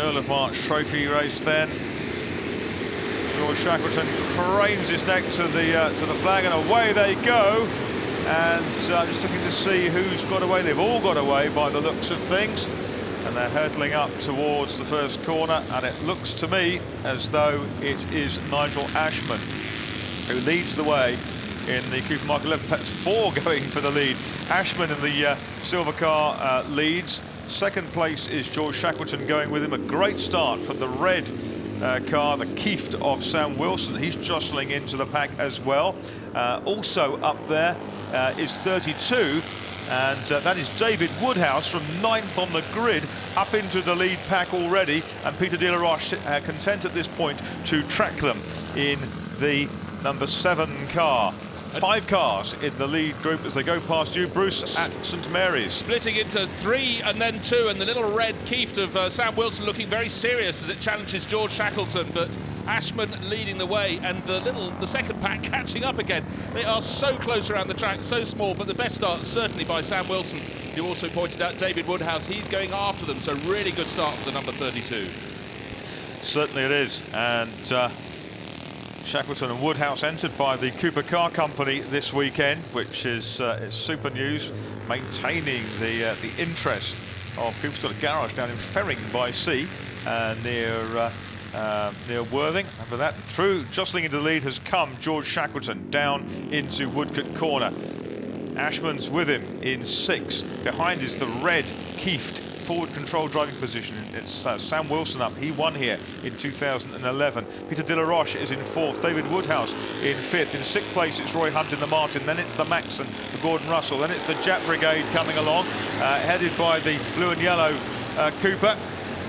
Earl of March Trophy race then. George Shackleton cranes his neck to the flag, and away they go. And just looking to see who's got away. They've all got away by the looks of things. And they're hurtling up towards the first corner, and it looks to me as though it is Nigel Ashman who leads the way in the Cooper Mark 11. That's 4 going for the lead. Ashman in the silver car leads. Second place is George Shackleton going with him. A great start from the red car, the Kieft of Sam Wilson. He's jostling into the pack as well. Also up there is 32. And that is David Woodhouse from 9th on the grid, up into the lead pack already. And Peter de la Roche content at this point to track them in the number 7 car. 5 cars in the lead group as they go past you, Bruce, at St Mary's. Splitting into 3 and then 2, and the little red Kieft of Sam Wilson looking very serious as it challenges George Shackleton, but Ashman leading the way, and the second pack catching up again. They are so close around the track, so small, but the best start certainly by Sam Wilson. You also pointed out David Woodhouse, he's going after them, so really good start for the number 32. Certainly it is, and Shackleton and Woodhouse entered by the Cooper Car Company this weekend, which is super news, maintaining the interest of Cooper's got a garage down in Ferring by Sea, near Worthing. And for that, through jostling into the lead has come George Shackleton down into Woodcote Corner. Ashman's with him in 6th. Behind is the red Kieft forward control driving position. It's Sam Wilson up. He won here in 2011. Peter de la Roche is in 4th. David Woodhouse in 5th. In 6th place, it's Roy Hunt in the Martin. Then it's the Maxon, the Gordon Russell. Then it's the Jap Brigade coming along, headed by the blue and yellow Cooper.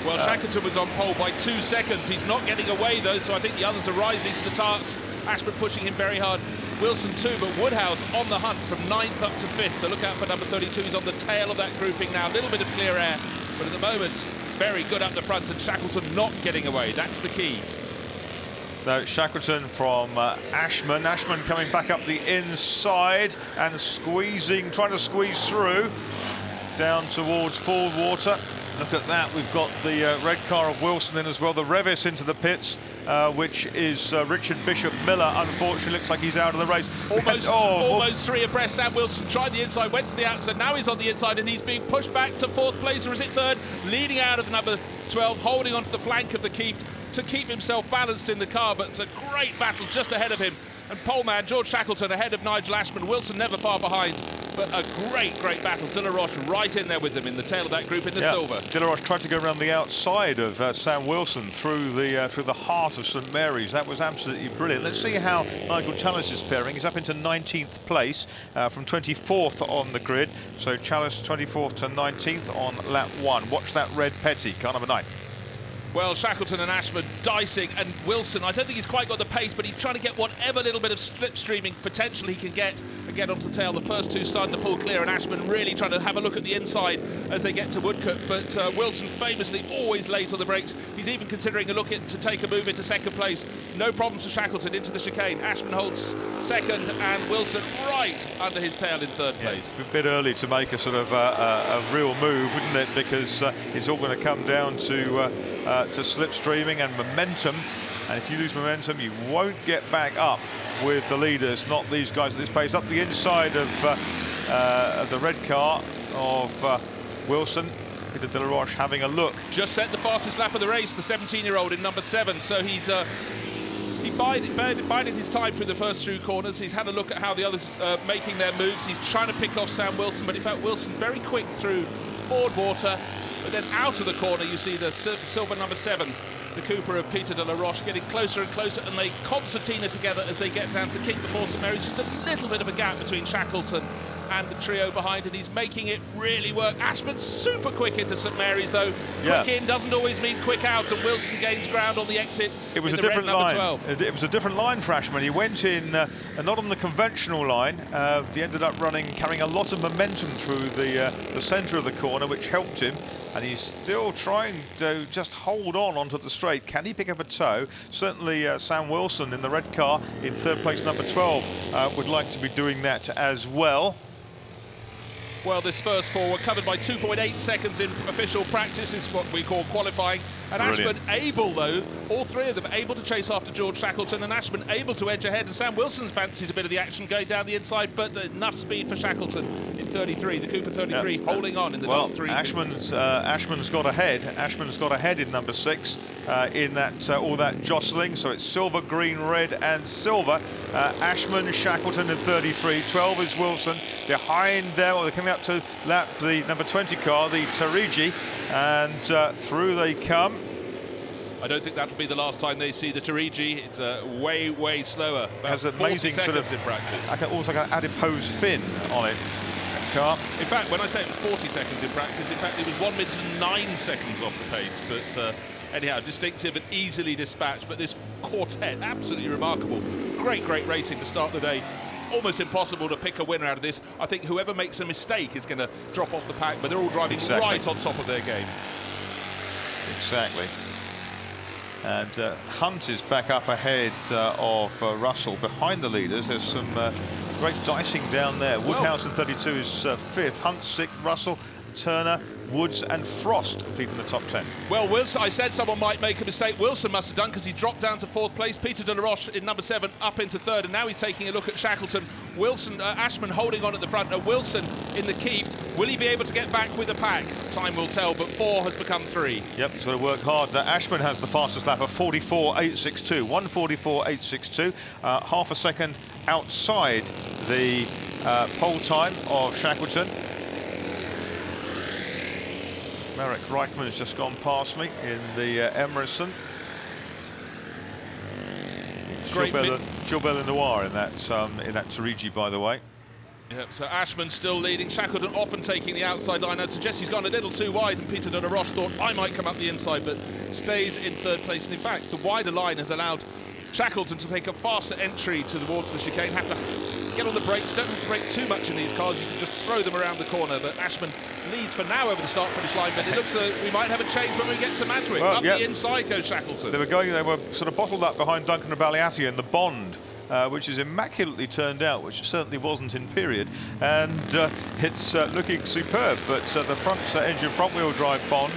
Well, Shackleton was on pole by 2 seconds. He's not getting away, though, so I think the others are rising to the task. Ashman pushing him very hard. Wilson too, but Woodhouse on the hunt from 9th up to 5th, so look out for number 32. He's on the tail of that grouping now. A little bit of clear air, but at the moment, very good up the front, and Shackleton not getting away. That's the key. No, Shackleton from Ashman. Ashman coming back up the inside and squeezing, trying to squeeze through down towards Ford Water. Look at that, we've got the red car of Wilson in as well. The Revis into the pits, which is Richard Bishop Miller. Unfortunately, looks like he's out of the race. Almost 3 abreast. Sam Wilson tried the inside, went to the outside. Now he's on the inside and he's being pushed back to 4th place, or is it 3rd? Leading out of the number 12, holding onto the flank of the Kieft to keep himself balanced in the car, but it's a great battle just ahead of him. And poleman George Shackleton ahead of Nigel Ashman. Wilson never far behind, but a great de la Roche right in there with them in the tail of that group in the silver. De la Roche tried to go around the outside of Sam Wilson through the heart of St Mary's. That was absolutely brilliant. Let's see how Nigel Challis is faring. He's up into 19th place from 24th on the grid. So Challis 24th to 19th on lap 1. Watch that red petty, car number 9. Well, Shackleton and Ashman dicing, and Wilson, I don't think he's quite got the pace, but he's trying to get whatever little bit of slipstreaming potential he can get and get onto the tail. The first 2 starting to pull clear, and Ashman really trying to have a look at the inside as they get to Woodcote. But Wilson famously always late on the brakes. He's even considering a look to take a move into 2nd place. No problems for Shackleton into the chicane. Ashman holds 2nd, and Wilson right under his tail in 3rd place. A bit early to make a sort of a real move, wouldn't it? Because it's all going to come down to slipstreaming and momentum, and if you lose momentum you won't get back up with the leaders, not these guys at this pace. Up the inside of the red car of Wilson, Peter de la Roche having a look. Just set the fastest lap of the race, the 17-year-old in number 7, so he's he bided his time through the first 2 corners. He's had a look at how the others are making their moves. He's trying to pick off Sam Wilson, but in fact Wilson very quick through Ford Water. But then out of the corner you see the silver number 7, the Cooper of Peter de la Roche, getting closer and closer, and they concertina together as they get down to the kick before St Mary's. Just a little bit of a gap between Shackleton and the trio behind, and he's making it really work. Ashman's super quick into St Mary's though. Quick in doesn't always mean quick out, and Wilson gains ground on the exit. It was a different line. It was a different line for Ashman. He went in not on the conventional line. He ended up carrying a lot of momentum through the centre of the corner, which helped him. And he's still trying to just hold onto the straight. Can he pick up a toe? Certainly Sam Wilson in the red car in 3rd place, number 12, would like to be doing that as well. Well, this first 4 were covered by 2.8 seconds in official practice. This is what we call qualifying. And Brilliant. Ashman able, though, all three of them able to chase after George Shackleton, and Ashman able to edge ahead. And Sam Wilson fancies a bit of the action going down the inside, but enough speed for Shackleton in 33. The Cooper 33 holding on in the dark three. Ashman's got ahead. Ashman's got ahead in number 6 in that all that jostling. So it's silver, green, red, and silver. Ashman, Shackleton in 33. 12 is Wilson. Behind there, well, they're coming up to lap the number 20 car, the Tarigi, and through they come. I don't think that'll be the last time they see the Tarigi. It's way, way slower. It has an amazing sort of in practice. almost like an adipose fin on it. That car. In fact, when I say it was 40 seconds in practice, in fact it was 1 minute and 9 seconds off the pace. But anyhow, distinctive and easily dispatched. But this quartet, absolutely remarkable. Great, great racing to start the day. Almost impossible to pick a winner out of this. I think whoever makes a mistake is going to drop off the pack, but they're all driving right on top of their game. Exactly. And Hunt is back up ahead of Russell behind the leaders. There's some great dicing down there. Woodhouse in 32 is 5th, Hunt 6th, Russell, Turner, Woods and Frost completing the top 10. Well, Wilson, I said someone might make a mistake. Wilson must have done, because he dropped down to 4th place. Peter de la Roche in number 7 up into 3rd, and now he's taking a look at Shackleton. Wilson, Ashman holding on at the front, and Wilson in the keep. Will he be able to get back with the pack? Time will tell, but 4 has become 3. Yep, he's got to work hard. Ashman has the fastest lap of 44.862, 144.862, half a second outside the pole time of Shackleton. Marek Reichman has just gone past me in the Emerson. Gilbert Noir in that Tarigi, by the way. Yep, so Ashman still leading, Shackleton often taking the outside line. I'd suggest he's gone a little too wide, and Peter de la Roche thought I might come up the inside, but stays in 3rd place. And in fact, the wider line has allowed Shackleton to take a faster entry towards the chicane. Have to get on the brakes, don't have to brake too much in these cars, you can just throw them around the corner. But Ashman leads for now over the start-finish line, but it looks like we might have a change when we get to Madrid. Well, up the inside goes Shackleton. They were sort of bottled up behind Duncan and Baliati in the Bond, which is immaculately turned out, which certainly wasn't in period, and it's looking superb. But the front engine front-wheel drive Bond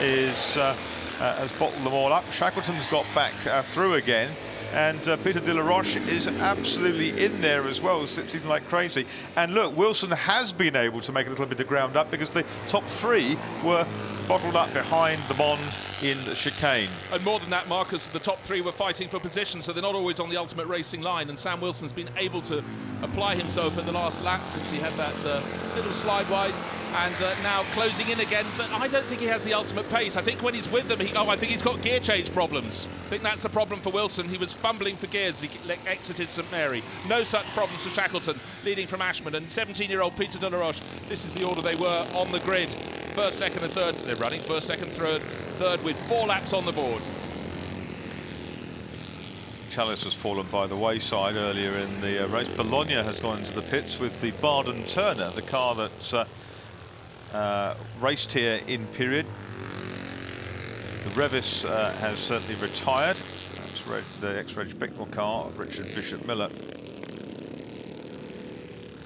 has bottled them all up. Shackleton's got back through again, and Peter de la Roche is absolutely in there as well, slipping like crazy. And look, Wilson has been able to make a little bit of ground up, because the top 3 were bottled up behind the Bond in the chicane. And more than that, Marcus, the top 3 were fighting for position, so they're not always on the ultimate racing line. And Sam Wilson's been able to apply himself at the last lap, since he had that little slide wide, and now closing in again. But I don't think he has the ultimate pace. I think when he's with them, I think he's got gear change problems. I think that's the problem for Wilson. He was fumbling for gears as he exited St Mary. No such problems for Shackleton, leading from Ashman. And 17-year-old Peter de la Roche, this is the order they were on the grid. 1st, 2nd and 3rd. They're running 1st, 2nd, 3rd with 4 laps on the board. Chalice has fallen by the wayside earlier in the race. Bologna has gone into the pits with the Barden Turner, the car that raced here in period. The Revis has certainly retired. That's the ex-Reg Bicknell car of Richard Bishop Miller.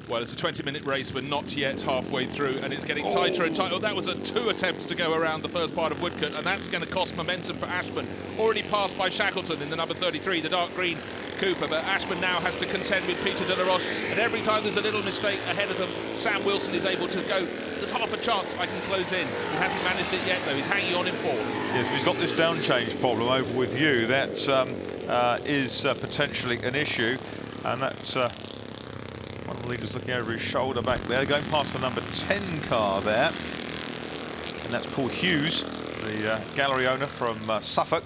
Well, it's a 20-minute race. We're not yet halfway through, and it's getting tighter and tighter. That was 2 attempts to go around the first part of Woodcote, and that's going to cost momentum for Ashman. Already passed by Shackleton in the number 33, the dark green Cooper, but Ashman now has to contend with Peter de la Roche, and every time there's a little mistake ahead of them, Sam Wilson is able to go, there's half a chance I can close in. He hasn't managed it yet, though. He's hanging on in 4th. Yes, he's got this down change problem over with you. That is potentially an issue, and that's one of the leaders looking over his shoulder back there, going past the number 10 car there, and that's Paul Hughes, the gallery owner from Suffolk,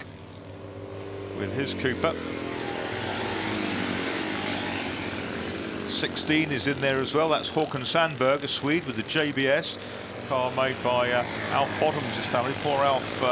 with his Cooper. 16 is in there as well. That's Håkan Sandberg, a Swede, with the JBS car made by Alf Bottoms' family. Poor Alf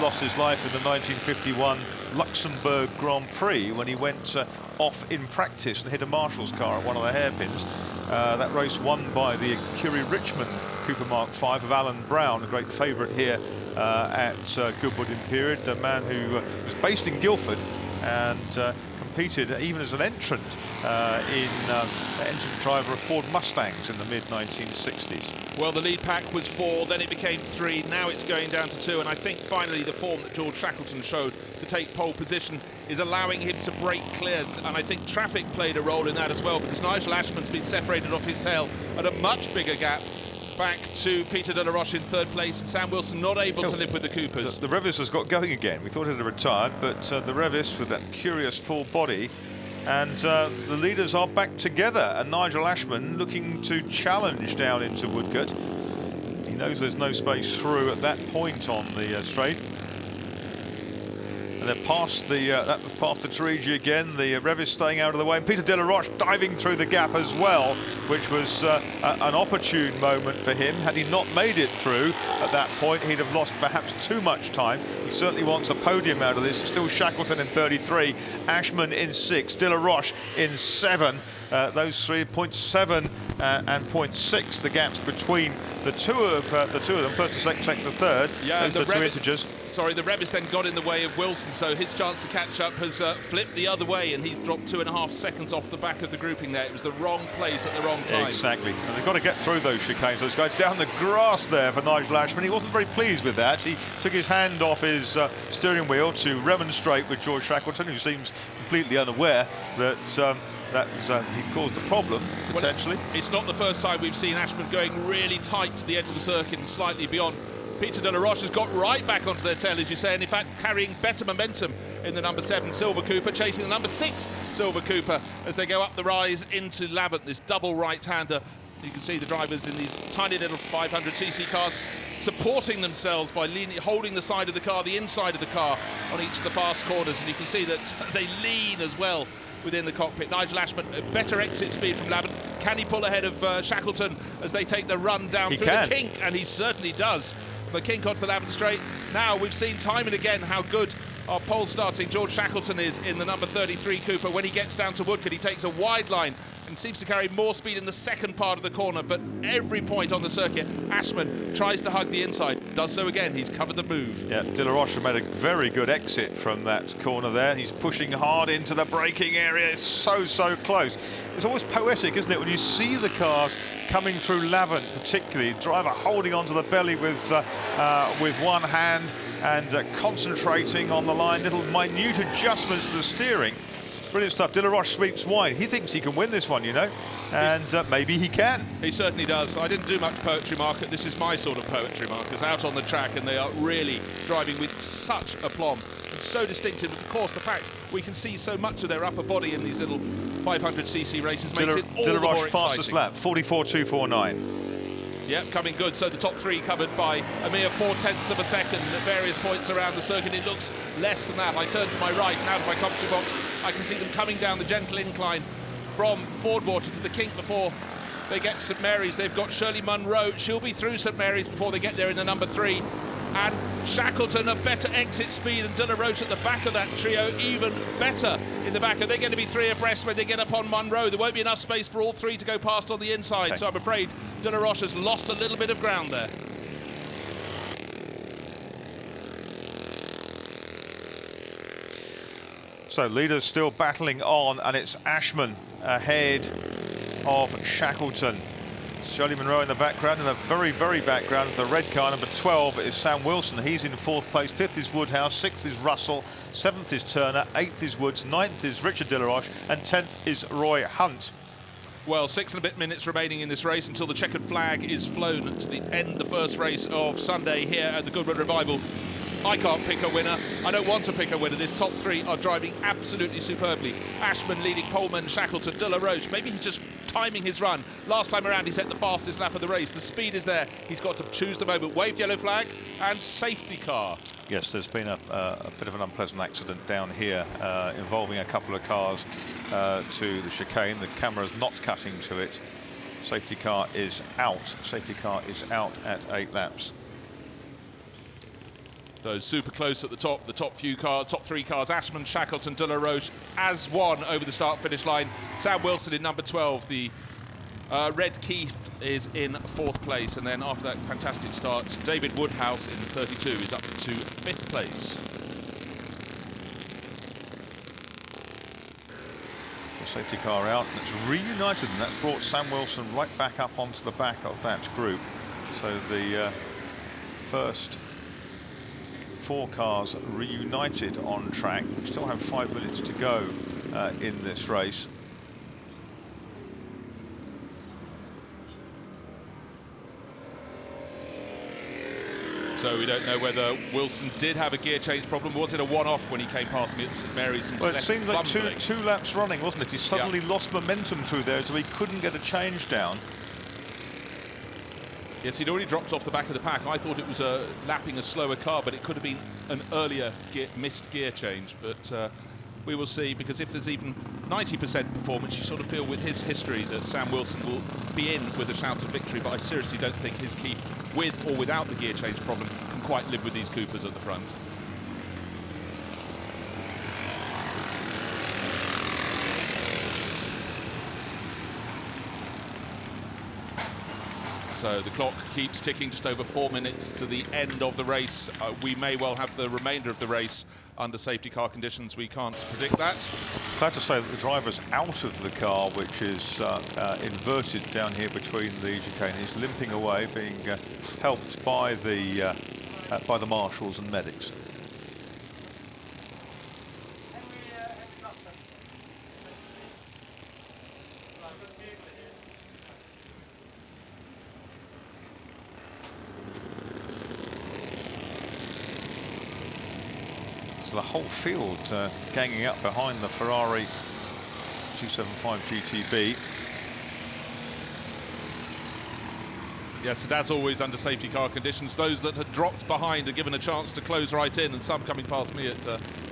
lost his life in the 1951 Luxembourg Grand Prix when he went off in practice and hit a marshal's car at one of the hairpins. That race won by the Curie Richmond Cooper Mark V of Alan Brown, a great favourite here at Goodwood in period, a man who was based in Guildford and competed even as an entrant entrant driver of Ford Mustangs in the mid-1960s. Well, the lead pack was 4, then it became 3, now it's going down to 2, and I think finally the form that George Shackleton showed to take pole position is allowing him to break clear, and I think traffic played a role in that as well, because Nigel Ashman's been separated off his tail at a much bigger gap back to Peter de la Roche in 3rd place, and Sam Wilson not able to live with the Coopers. The Revis has got going again. We thought it had retired, but the Revis with that curious full body, and the leaders are back together, and Nigel Ashman looking to challenge down into Woodcote. He knows there's no space through at that point on the straight. And they're past the that was past the Torigi again. The Revis staying out of the way, and Peter de la Roche diving through the gap as well, which was an opportune moment for him. Had he not made it through at that point, he'd have lost perhaps too much time. He certainly wants a podium out of this. It's still Shackleton in 33, Ashman in 6, de la Roche in 7. Those 3, 0.7 and 0.6, the gaps between the two of them, first to second to third. Yeah, those are the two integers. Sorry, the Revis then got in the way of Wilson, so his chance to catch up has flipped the other way, and he's dropped 2.5 seconds off the back of the grouping there. It was the wrong place at the wrong time. Exactly, and they've got to get through those chicanes. So it's going down the grass there for Nigel Ashman. He wasn't very pleased with that. He took his hand off his steering wheel to remonstrate with George Shackleton, who seems completely unaware that he caused a problem, potentially. Well, it's not the first time we've seen Ashman going really tight to the edge of the circuit and slightly beyond. Peter de la Roche has got right back onto their tail, as you say, and in fact carrying better momentum in the number 7 Silver Cooper, chasing the number 6 Silver Cooper as they go up the rise into Lavant, this double right-hander. You can see the drivers in these tiny little 500cc cars supporting themselves by holding the side of the car, the inside of the car on each of the fast corners, and you can see that they lean as well within the cockpit. Nigel Ashman, a better exit speed from Lavant. Can he pull ahead of Shackleton as they take the run down through the kink? And he certainly does. The kink onto the Lavant straight. Now we've seen time and again how good our pole starting George Shackleton is in the number 33 Cooper. When he gets down to Woodcote, he takes a wide line and seems to carry more speed in the second part of the corner, but every point on the circuit, Ashman tries to hug the inside, does so again. He's covered the move. Yeah, de la Roche made a very good exit from that corner there. He's pushing hard into the braking area. It's so close. It's always poetic, isn't it, when you see the cars coming through Lavant, particularly driver holding onto the belly with one hand and concentrating on the line, little minute adjustments to the steering. Brilliant stuff. De la Roche sweeps wide. He thinks he can win this one, you know, and maybe he can. He certainly does. I didn't do much poetry, Mark. This is my sort of poetry, Marcus, out on the track, and they are really driving with such aplomb and so distinctive. Of course, the fact we can see so much of their upper body in these little 500cc races makes it all the more exciting. Fastest lap, 44.249. Yep, coming good. So the top 3 covered by a mere 0.4 of a second at various points around the circuit. It looks less than that. I turn to my right and out of my commentary box, I can see them coming down the gentle incline from Fordwater to the kink before they get to St Mary's. They've got Shirley Munro. She'll be through St Mary's before they get there in the number 3. And Shackleton, a better exit speed, and de la Roche at the back of that trio, even better in the back. Are they going to be 3 abreast when they get up on Munro? There won't be enough space for all 3 to go past on the inside, okay. So I'm afraid de la Roche has lost a little bit of ground there. So leaders still battling on, and it's Ashman ahead of Shackleton. Shirley Munro in the background. In the very background of the red car, number 12 is Sam Wilson. He's in 4th place. 5th is Woodhouse. 6th is Russell. 7th is Turner. 8th is Woods. 9th is Richard de la Roche. And 10th is Roy Hunt. Well, 6 and a bit minutes remaining in this race until the checkered flag is flown to the end of the first race of Sunday here at the Goodwood Revival. I can't pick a winner. I don't want to pick a winner. This top 3 are driving absolutely superbly. Ashman leading Poleman, Shackleton, de la Roche. Maybe he's just timing his run. Last time around, he set the fastest lap of the race. The speed is there. He's got to choose the moment. Waved yellow flag and safety car. Yes, there's been a bit of an unpleasant accident down here involving a couple of cars to the chicane. The camera's not cutting to it. Safety car is out. Safety car is out at 8 laps. So super close at the top few cars, top 3 cars, Ashman, Shackleton, de la Roche as one over the start-finish line. Sam Wilson in number 12, the red Keith is in 4th place, and then after that fantastic start, David Woodhouse in 32 is up to 5th place. the safety car out, and it's reunited, and that's brought Sam Wilson right back up onto the back of that group. So the first 4 cars reunited on track. We still have 5 minutes to go in this race. So we don't know whether Wilson did have a gear change problem. Was it a one-off when he came past me at St Mary's? And well, it seemed like two laps running, wasn't it? He suddenly lost momentum through there, so he couldn't get a change down. Yes, he'd already dropped off the back of the pack. I thought it was lapping a slower car, but it could have been an earlier missed gear change. But we will see, because if there's even 90% performance, you sort of feel with his history that Sam Wilson will be in with a shout of victory. But I seriously don't think his Keith, with or without the gear change problem, can quite live with these Coopers at the front. So the clock keeps ticking, just over 4 minutes to the end of the race. We may well have the remainder of the race under safety car conditions. We can't predict that. Glad to say that the driver's out of the car, which is inverted down here between the chicane. He's limping away, being helped by the marshals and medics. So the whole field ganging up behind the Ferrari 275 GTB. Yes, and as always under safety car conditions, those that had dropped behind are given a chance to close right in, and some coming past me at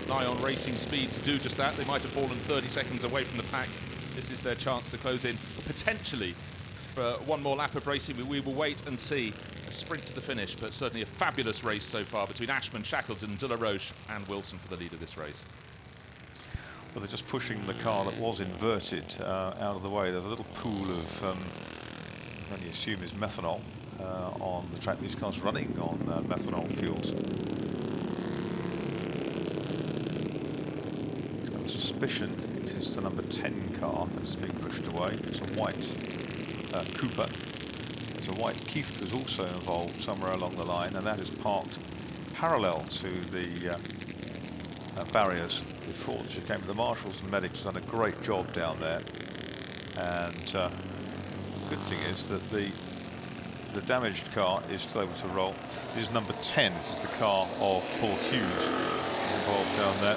nigh on racing speed to do just that. They might have fallen 30 seconds away from the pack. This is their chance to close in, potentially for one more lap of racing. We will wait and see. A sprint to the finish, but certainly a fabulous race so far between Ashman, Shackleton, De La Roche and Wilson for the lead of this race. Well, they're just pushing the car that was inverted out of the way. There's a little pool of, I can only assume is methanol on the track. These cars running on methanol fuels. It's got a suspicion it is the number 10 car that is being pushed away. It's a white Cooper. There's a white Keith was also involved somewhere along the line, and that is parked parallel to the barriers before the chicane. The marshals and medics have done a great job down there, and the good thing is that the damaged car is still able to roll. This is number 10. This is the car of Paul Hughes involved down there.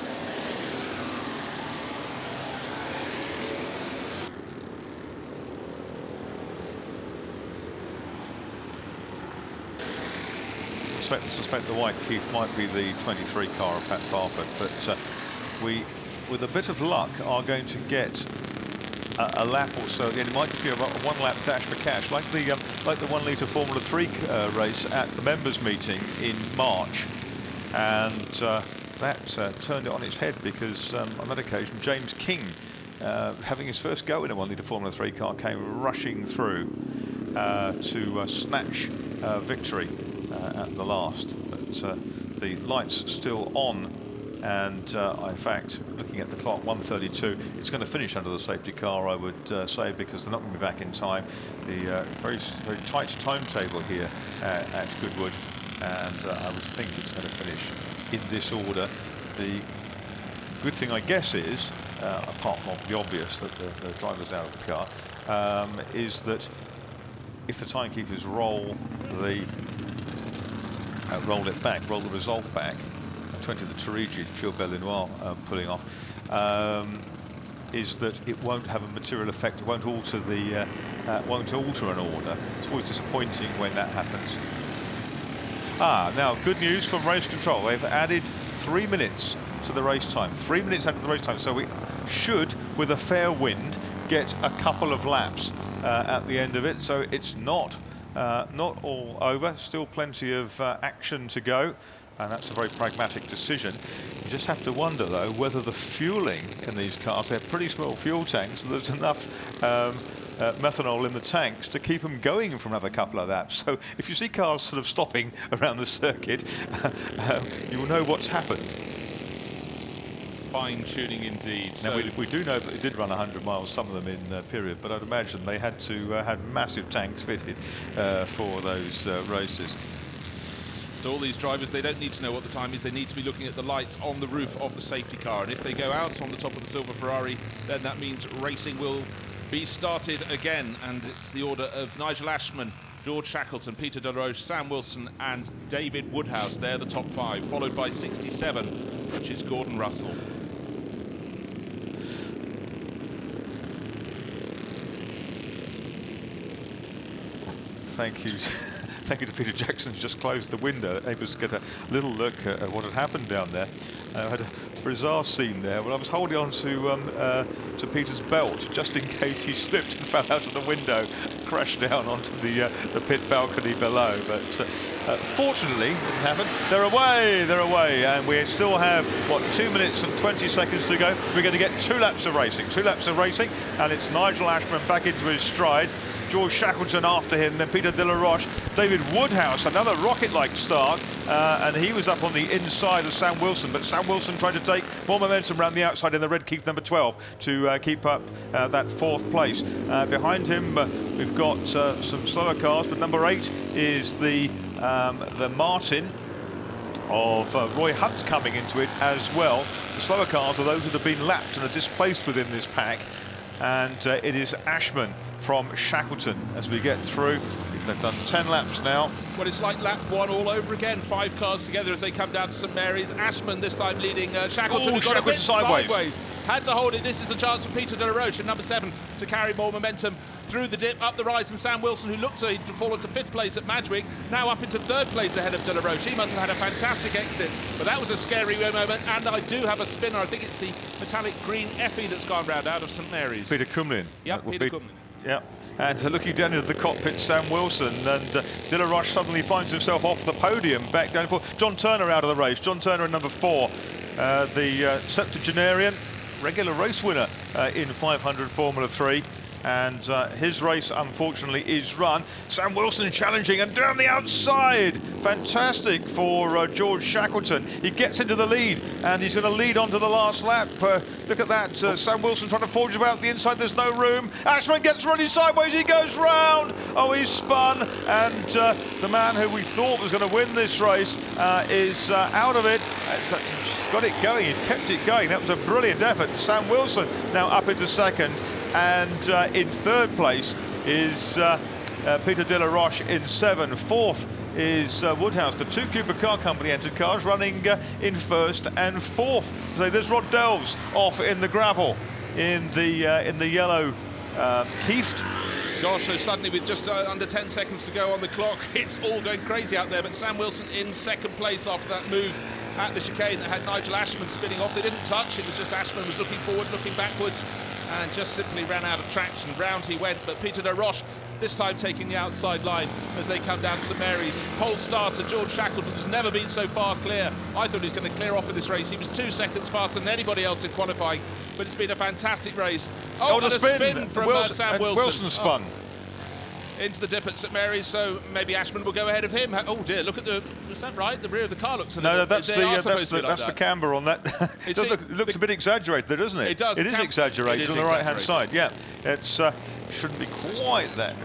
I suspect the white Keith might be the 23 car of Pat Barford, but we, with a bit of luck, are going to get a lap or so. It might be about a one-lap dash for cash, like the 1 litre Formula 3 race at the members' meeting in March, and that turned it on its head, because on that occasion James King, having his first go in a 1 litre Formula 3 car, came rushing through to snatch victory at the last, but the lights still on, and in fact, looking at the clock, 1:32, it's going to finish under the safety car, I would say, because they're not going to be back in time. The very tight timetable here at Goodwood, and I would think it's going to finish in this order. The good thing, I guess, is, apart from the obvious that the driver's out of the car, is that if the timekeepers roll it back, roll the result back, 20 the Torigi, Gilles Bellinois pulling off, is that it won't have a material effect. It won't alter the, won't alter an order. It's always disappointing when that happens. Now good news from race control. They've added 3 minutes to the race time. 3 minutes added to the race time. So we should, with a fair wind, get a couple of laps at the end of it. So it's not all over, still plenty of action to go, and that's a very pragmatic decision. You just have to wonder, though, whether the fueling in these cars, they're pretty small fuel tanks, so there's enough methanol in the tanks to keep them going for another couple of laps. So if you see cars sort of stopping around the circuit, you will know what's happened. fine-tuning indeed. Now, So we do know that they did run 100 miles, some of them in period, but I'd imagine they had to had massive tanks fitted for those races. So all these drivers, they don't need to know what the time is, they need to be looking at the lights on the roof of the safety car, and if they go out on the top of the silver Ferrari, then that means racing will be started again, and it's the order of Nigel Ashman, George Shackleton, Peter Delaroche, Sam Wilson and David Woodhouse. They're the top 5, followed by 67, which is Gordon Russell. Thank you. Thank you to Peter Jackson, who just closed the window, able to get a little look at what had happened down there. I had a bizarre scene there where I was holding on to Peter's belt just in case he slipped and fell out of the window, crashed down onto the pit balcony below. But fortunately, it didn't happen. They're away, and we still have, what, 2 minutes and 20 seconds to go. We're going to get 2 laps of racing, and it's Nigel Ashman back into his stride. George Shackleton after him, then Peter Delaroche, David Woodhouse, another rocket-like start, and he was up on the inside of Sam Wilson, but Sam Wilson trying to take more momentum around the outside in the red Keith number 12 to keep up that 4th place. Behind him, we've got some slower cars, but number 8 is the Martin of Roy Hunt coming into it as well. The slower cars are those that have been lapped and are displaced within this pack. And it is Ashman from Shackleton as we get through. They've done 10 laps now. Well, it's like lap 1 all over again. 5 cars together as they come down to St Mary's. Ashman this time leading Shackleton, who got a bit sideways. Had to hold it. This is the chance for Peter Delaroche at number 7 to carry more momentum through the dip, up the rise, and Sam Wilson, who looked to he'd fallen to 5th place at Madgwick, now up into 3rd place ahead of Delaroche. He must have had a fantastic exit, but that was a scary moment. And I do have a spinner. I think it's the metallic green Effie that's gone round out of St Mary's. Peter Cumlin. Yep, Peter Cumlin. Yeah. And looking down into the cockpit, Sam Wilson, and Delaroche suddenly finds himself off the podium, back down for John Turner out of the race. John Turner in number 4, the septuagenarian, regular race winner in 500 Formula 3. And his race, unfortunately, is run. Sam Wilson challenging, and down the outside. Fantastic for George Shackleton. He gets into the lead, and he's going to lead on to the last lap. Look at that. Sam Wilson trying to forge about the inside. There's no room. Ashman gets really sideways. He goes round. Oh, he's spun. And the man who we thought was going to win this race is out of it. He's got it going. He's kept it going. That was a brilliant effort. Sam Wilson now up into 2nd. And in 3rd place is Peter Delaroche in 7. 4th is Woodhouse. The 2 Cooper Car Company entered cars running in 1st and 4th. So there's Rod Delves off in the gravel in the yellow Kieft. Gosh, so suddenly with just under 10 seconds to go on the clock, it's all going crazy out there. But Sam Wilson in 2nd place after that move at the chicane that had Nigel Ashman spinning off. They didn't touch. It was just Ashman was looking forward, looking backwards, and just simply ran out of traction. Round he went, but Peter Delaroche this time taking the outside line as they come down to St Mary's. Pole starter George Shackleton has never been so far clear. I thought he was going to clear off in this race. He was 2 seconds faster than anybody else in qualifying, but it's been a fantastic race. Oh, the spin from Sam Wilson. Wilson spun. Into the dip at St Mary's, so maybe Ashman will go ahead of him. Oh dear, look at the, is that right? The rear of the car looks a little... No, that's the camber on that. It looks a bit exaggerated there, doesn't it? It does. It is exaggerated on the right-hand side, yeah. It's shouldn't be quite that.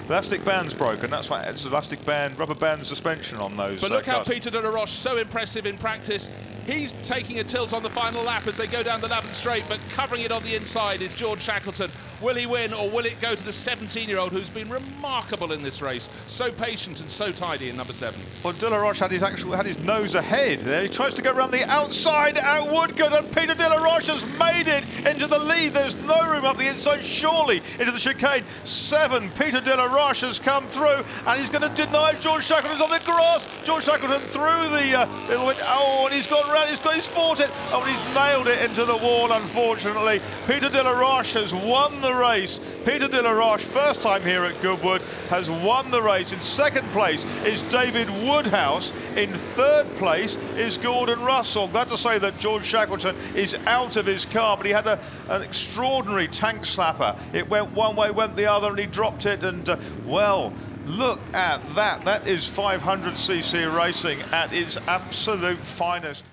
The elastic band's broken, that's why it's elastic band, rubber band suspension on those. But look how Peter Delaroche, so impressive in practice. He's taking a tilt on the final lap as they go down the Lavant Straight, but covering it on the inside is George Shackleton. Will he win, or will it go to the 17-year-old who's been remarkable in this race? So patient and so tidy in number 7. Well, Delaroche had his nose ahead there. He tries to go around the outside at Woodgood, and Peter Delaroche has made it into the lead. There's no room up the inside, surely, into the chicane. 7, Peter Delaroche has come through, and he's going to deny George Shackleton on the grass. George Shackleton through the little bit. Oh, and he's gone round. He's fought it. Oh, and he's nailed it into the wall, unfortunately. Peter Delaroche has won the race. Peter Delaroche, first time here at Goodwood, has won the race. In 2nd place is David Woodhouse. In 3rd place is Gordon Russell. Glad to say that George Shackleton is out of his car, but he had an extraordinary tank slapper. It went one way, went the other, and he dropped it. And well, look at that. That is 500cc racing at its absolute finest.